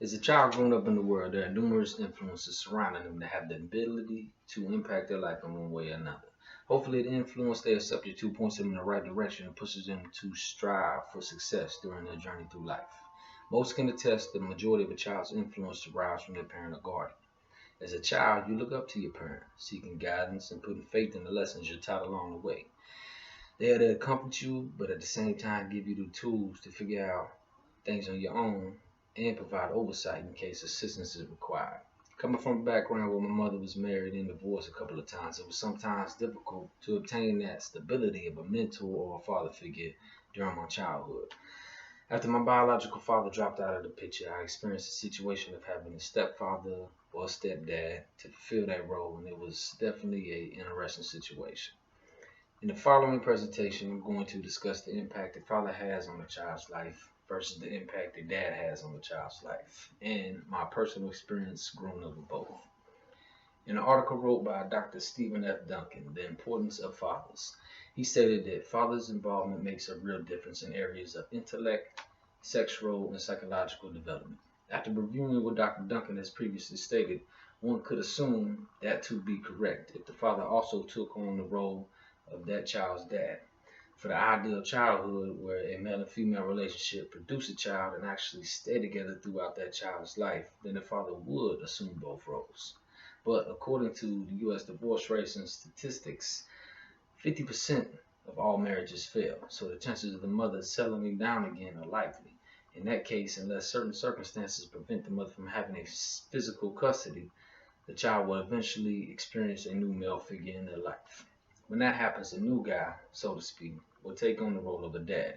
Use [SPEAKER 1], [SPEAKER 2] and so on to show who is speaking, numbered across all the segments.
[SPEAKER 1] As a child growing up in the world, there are numerous influences surrounding them that have the ability to impact their life in one way or another. Hopefully, the influence they are subject to points them in the right direction and pushes them to strive for success during their journey through life. Most can attest the majority of a child's influence derives from their parent or guardian. As a child, you look up to your parent, seeking guidance and putting faith in the lessons you're taught along the way. They are there to comfort you, but at the same time give you the tools to figure out things on your own and provide oversight in case assistance is required. Coming from a background where my mother was married and divorced a couple of times, it was sometimes difficult to obtain that stability of a mentor or a father figure during my childhood. After my biological father dropped out of the picture, I experienced a situation of having a stepfather or a stepdad to fulfill that role, and it was definitely an interesting situation. In the following presentation, I'm going to discuss the impact the father has on a child's life versus the impact the dad has on the child's life, and my personal experience growing up with both. In an article wrote by Dr. Stephen F. Duncan, The Importance of Fathers, he stated that fathers' involvement makes a real difference in areas of intellect, sexual, and psychological development. After reviewing what Dr. Duncan has previously stated, one could assume that to be correct if the father also took on the role of that child's dad. For the ideal childhood where a male and female relationship produce a child and actually stay together throughout that child's life, then the father would assume both roles. But according to the U.S. divorce rates and statistics, 50% of all marriages fail, so the chances of the mother settling down again are likely. In that case, unless certain circumstances prevent the mother from having a physical custody, the child will eventually experience a new male figure in their life. When that happens, a new guy, so to speak, will take on the role of a dad.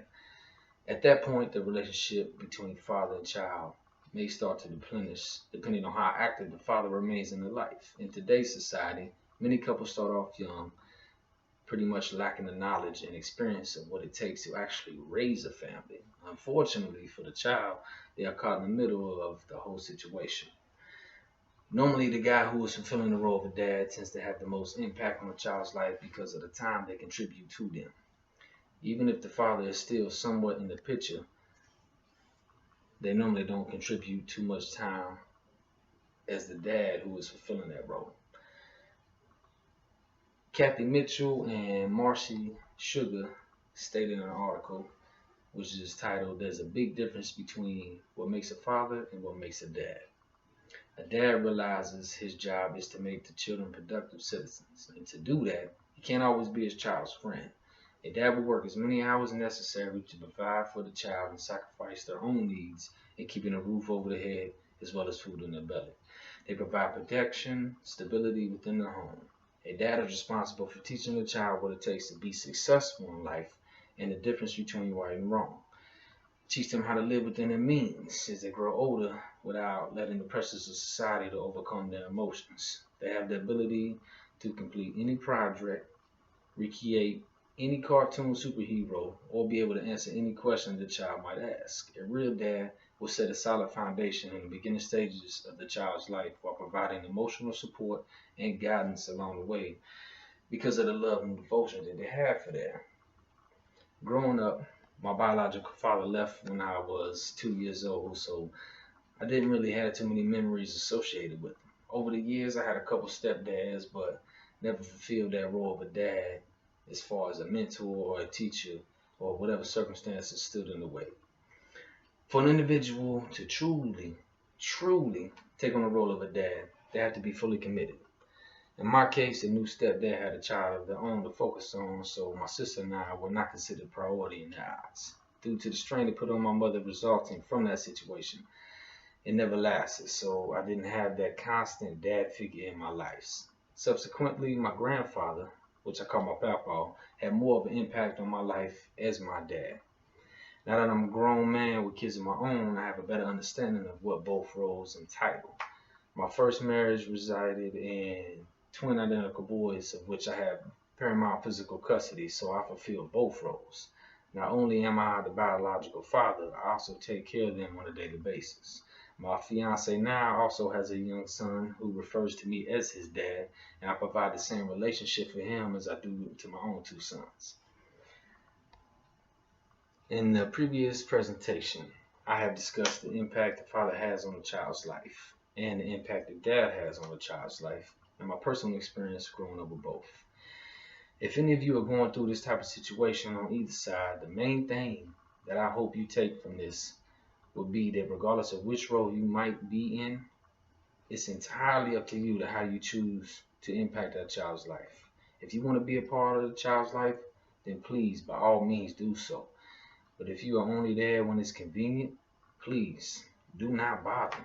[SPEAKER 1] At that point, the relationship between father and child may start to deplenish, depending on how active the father remains in their life. In today's society, many couples start off young, pretty much lacking the knowledge and experience of what it takes to actually raise a family. Unfortunately for the child, they are caught in the middle of the whole situation. Normally, the guy who is fulfilling the role of a dad tends to have the most impact on a child's life because of the time they contribute to them. Even if the father is still somewhat in the picture, they normally don't contribute too much time as the dad who is fulfilling that role. Kathy Mitchell and Marcy Sugar stated in an article which is titled "There's a Big Difference Between What Makes a Father and What Makes a Dad." A dad realizes his job is to make the children productive citizens, and to do that, he can't always be his child's friend. A dad will work as many hours necessary to provide for the child and sacrifice their own needs in keeping a roof over their head as well as food in their belly. They provide protection, stability within their home. A dad is responsible for teaching the child what it takes to be successful in life and the difference between right and wrong. Teach them how to live within their means as they grow older without letting the pressures of society to overcome their emotions. They have the ability to complete any project, recreate any cartoon superhero, or be able to answer any question the child might ask. A real dad will set a solid foundation in the beginning stages of the child's life while providing emotional support and guidance along the way because of the love and devotion that they have for them. Growing up, my biological father left when I was 2 years old, so I didn't really have too many memories associated with him. Over the years, I had a couple stepdads, but never fulfilled that role of a dad as far as a mentor or a teacher or whatever circumstances stood in the way. For an individual to truly take on the role of a dad, they have to be fully committed. In my case, the new stepdad had a child of their own to focus on, so my sister and I were not considered priority in their eyes. Due to the strain it put on my mother resulting from that situation, it never lasted, so I didn't have that constant dad figure in my life. Subsequently, my grandfather, which I call my papa, had more of an impact on my life as my dad. Now that I'm a grown man with kids of my own, I have a better understanding of what both roles entitle. My first marriage resided in twin identical boys, of which I have paramount physical custody, so I fulfill both roles. Not only am I the biological father, I also take care of them on a daily basis. My fiance now also has a young son who refers to me as his dad, and I provide the same relationship for him as I do to my own two sons. In the previous presentation, I have discussed the impact the father has on the child's life and the impact the dad has on the child's life, and my personal experience growing up with both. If any of you are going through this type of situation on either side, the main thing that I hope you take from this would be that regardless of which role you might be in, it's entirely up to you to how you choose to impact that child's life. If you want to be a part of the child's life, then please, by all means, do so. But if you are only there when it's convenient, please do not bother.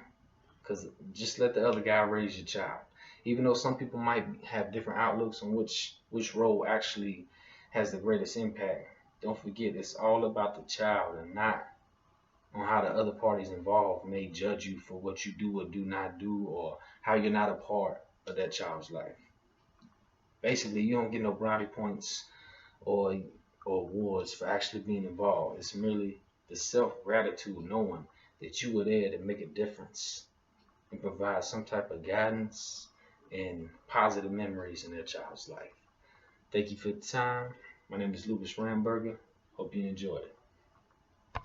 [SPEAKER 1] Because just let the other guy raise your child. Even though some people might have different outlooks on which role actually has the greatest impact, don't forget it's all about the child and not on how the other parties involved may judge you for what you do or do not do, or how you're not a part of that child's life. Basically, you don't get no brownie points or awards for actually being involved. It's merely the self gratitude knowing that you were there to make a difference and provide some type of guidance and positive memories in their child's life. Thank you for the time. My name is Lucas Ramberger. Hope you enjoyed it.